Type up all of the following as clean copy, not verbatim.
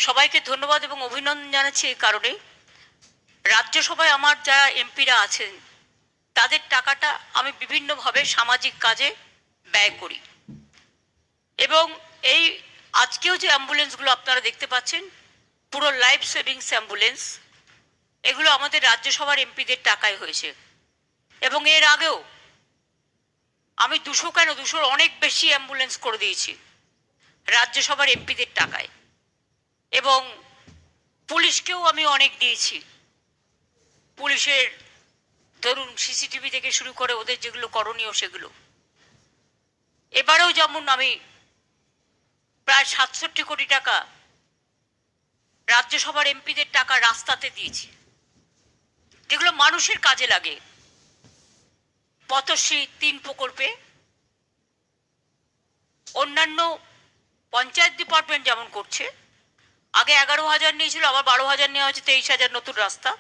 সবাইকে ধন্যবাদ এবং অভিনন্দন জানাচ্ছি এই কারণে, রাজ্যসভায় আমার যারা এমপিরা আছেন তাদের টাকাটা আমি বিভিন্নভাবে সামাজিক কাজে ব্যয় করি। এবং এই আজকেও যে অ্যাম্বুলেন্সগুলো আপনারা দেখতে পাচ্ছেন, পুরো লাইফ সেভিংস অ্যাম্বুলেন্স, এগুলো আমাদের রাজ্যসভার এমপিদের টাকায় হয়েছে। এবং এর আগেও আমি 200 অনেক বেশি অ্যাম্বুলেন্স করে দিয়েছি রাজ্যসভার এমপিদের টাকায়। এবং পুলিশকেও আমি অনেক দিয়েছি। পুলিশের ধরুন সিসিটিভি থেকে শুরু করে ওদের যেগুলো করণীয় সেগুলো। এবারেও যেমন আমি প্রায় 67 কোটি টাকা রাজ্যসভার এমপিদের টাকা রাস্তাতে দিয়েছি, যেগুলো মানুষের কাজে লাগে। পথশ্রী 3 প্রকল্পে অন্যান্য পঞ্চায়েত ডিপার্টমেন্ট যেমন করছে, আগে 11,000 নিয়েছিল, আবার 12,000 নেওয়া হয়েছে, 23,000 নতুন রাস্তা।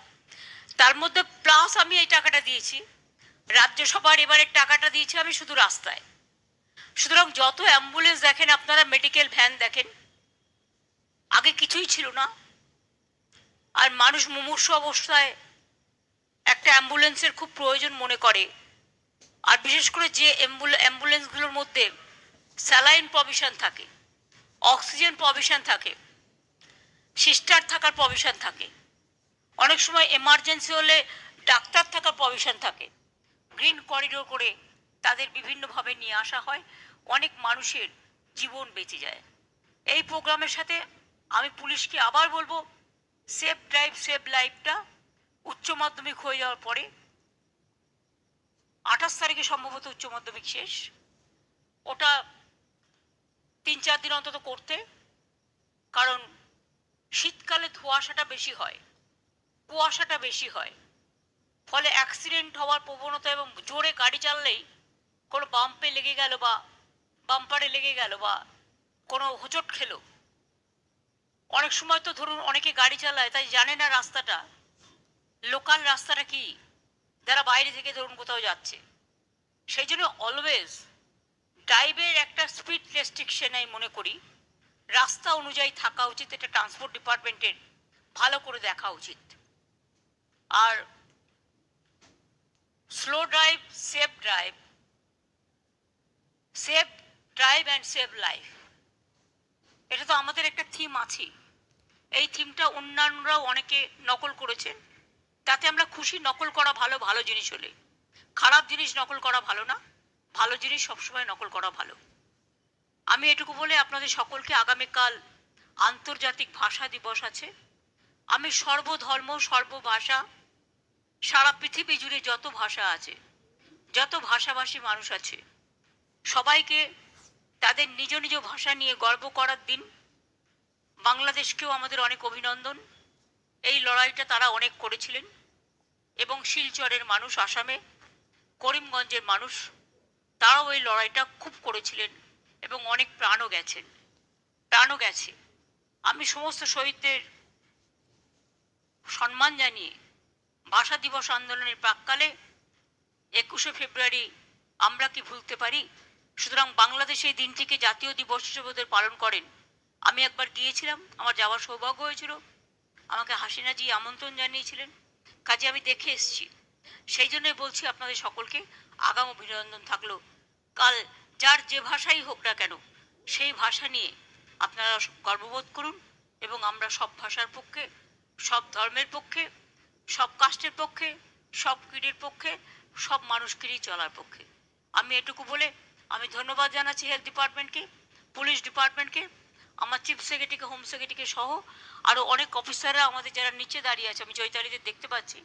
তার মধ্যে প্লাস আমি এই টাকাটা দিয়েছি, রাজ্যসভার এবারের টাকাটা দিয়েছি আমি শুধু রাস্তায়। সুতরাং যত অ্যাম্বুলেন্স দেখেন আপনারা, মেডিকেল ভ্যান দেখেন, আগে কিছুই ছিল না। আর মানুষ মুমূর্ষু অবস্থায় একটা অ্যাম্বুলেন্সের খুব প্রয়োজন মনে করে। আর বিশেষ করে যে অ্যাম্বুলেন্সগুলোর মধ্যে স্যালাইন প্রভিশন থাকে, অক্সিজেন প্রভিশন থাকে, সিস্টার থাকার প্রভিশন থাকে, অনেক সময় এমার্জেন্সি হলে ডাক্তার থাকার প্রভিশন থাকে, গ্রিন করিডোর করে তাদের বিভিন্নভাবে নিয়ে আসা হয়, অনেক মানুষের জীবন বেঁচে যায়। এই প্রোগ্রামের সাথে আমি পুলিশকে আবার বলবো, সেফ ড্রাইভ সেভ লাইফটা উচ্চ মাধ্যমিক হয়ে যাওয়ার পরে 28 তারিখে সম্ভবত উচ্চ মাধ্যমিক শেষ, ওটা 3-4 দিন অন্তত করতে। কারণ শীতকালে ধোঁয়াশাটা বেশি হয়, কুয়াশাটা বেশি হয়, ফলে অ্যাক্সিডেন্ট হওয়ার প্রবণতা, এবং জোরে গাড়ি চাললেই কোনো বাম্পে লেগে গেল বা বাম্পারে লেগে গেল বা কোনো হোঁচট খেলো। অনেক সময় তো ধরুন অনেকে গাড়ি চালায় তাই জানে না রাস্তাটা, লোকাল রাস্তাটা কি, যারা বাইরে থেকে ধরুন কোথাও যাচ্ছে। সেই জন্য অলওয়েজ ড্রাইভের একটা স্পিড রেস্ট্রিকশন আমি মনে করি রাস্তা অনুযায়ী থাকা উচিত। এটা ট্রান্সপোর্ট ডিপার্টমেন্টের ভালো করে দেখা উচিত। আর slow drive safe drive, safe drive and save life, এটা তো আমাদের একটা থিম আছে। এই থিমটা অন্যান্যরাও অনেকে নকল করেছেন, তাতে আমরা খুশি। নকল করা ভালো, ভালো জিনিস হলে। খারাপ জিনিস নকল করা ভালো না, ভালো জিনিস সবসময় নকল করা ভালো। আমি এটুকু বলে আপনাদের সকলকে, আগামীকাল আন্তর্জাতিক ভাষা দিবস আছে। আমি সর্বধর্ম সর্বভাষা, সারা পৃথিবী জুড়ে যত ভাষা আছে, যত ভাষাভাষী মানুষ আছে, সবাইকে তাদের নিজ নিজ ভাষা নিয়ে গর্ব করার দিন। বাংলাদেশকেও আমাদের অনেক অভিনন্দন। এই লড়াইটা তারা অনেক করেছিলেন, এবং শিলচরের মানুষ, আসামে করিমগঞ্জের মানুষ, তারাও এই লড়াইটা খুব করেছিলেন এবং অনেক প্রাণও গেছে। আমি সমস্ত শহীদদের সম্মান জানিয়ে ভাষা দিবস আন্দোলনের প্রাক্কালে 21শে ফেব্রুয়ারি আমরা কি ভুলতে পারি? সুতরাং বাংলাদেশে এই দিনটিকে জাতীয় দিবস হিসেবে ওদের পালন করেন। আমি একবার গিয়েছিলাম, আমার যাওয়ার সৌভাগ্য হয়েছিল, আমাকে হাসিনাজি আমন্ত্রণ জানিয়েছিলেন, কাজে আমি দেখে এসেছি। সেই জন্যই বলছি আপনাদের সকলকে আগাম অভিনন্দন থাকলো। কাল যার যে ভাষাই হোক না কেন, সেই ভাষা নিয়ে আপনারা গর্ববোধ করুন। এবং আমরা সব ভাষার পক্ষে, সব ধর্মের পক্ষে, সব কাস্টের পক্ষে, সব ক্রিডের পক্ষে, সব মানুষকেই চলার পক্ষে। আমি এটুকু বলে আমি ধন্যবাদ জানাচ্ছি হেলথ ডিপার্টমেন্টকে, পুলিশ ডিপার্টমেন্টকে, আমার চিফ সেক্রেটারিকে, হোম সেক্রেটারিকে সহ আরও অনেক অফিসাররা আমাদের যারা নিচে দাঁড়িয়ে আছে, আমি চৈতালিদের দেখতে পাচ্ছি,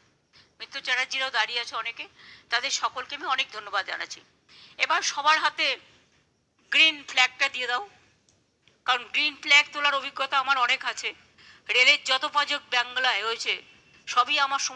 মিত্র চ্যাটার্জিরাও দাঁড়িয়ে আছে অনেকে, তাদের সকলকে আমি অনেক ধন্যবাদ জানাচ্ছি। এবার সবার হাতে গ্রিন ফ্ল্যাগটা দিয়ে দাও, কারণ গ্রিন ফ্ল্যাগ তোলার অভিজ্ঞতা আমার অনেক আছে। রেলের যত পাজক বাংলায় হয়েছে সবই আমার